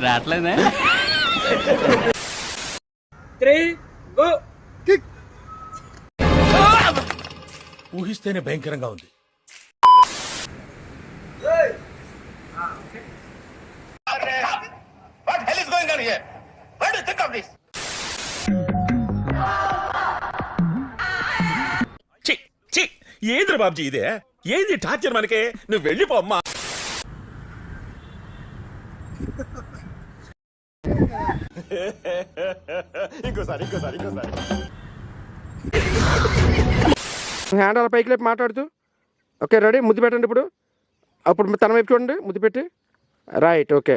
రావట్లేదా? 3 గో. ఊహిస్తేనే భయంకరంగా ఉంది. ఏంద్ర బాబ్జీ ఇదే? ఏంది టార్చర్ మనకే? నువ్వు వెళ్ళిపో అమ్మా. ఇంకోసారి హ్యాండ్ అలా పైకి లేపి మాట్లాడుతూ. Okay ready? ముద్దు పెట్టండి ఇప్పుడు. అప్పుడు తన వైపు చూడండి, ముద్దు పెట్టి. Right, okay.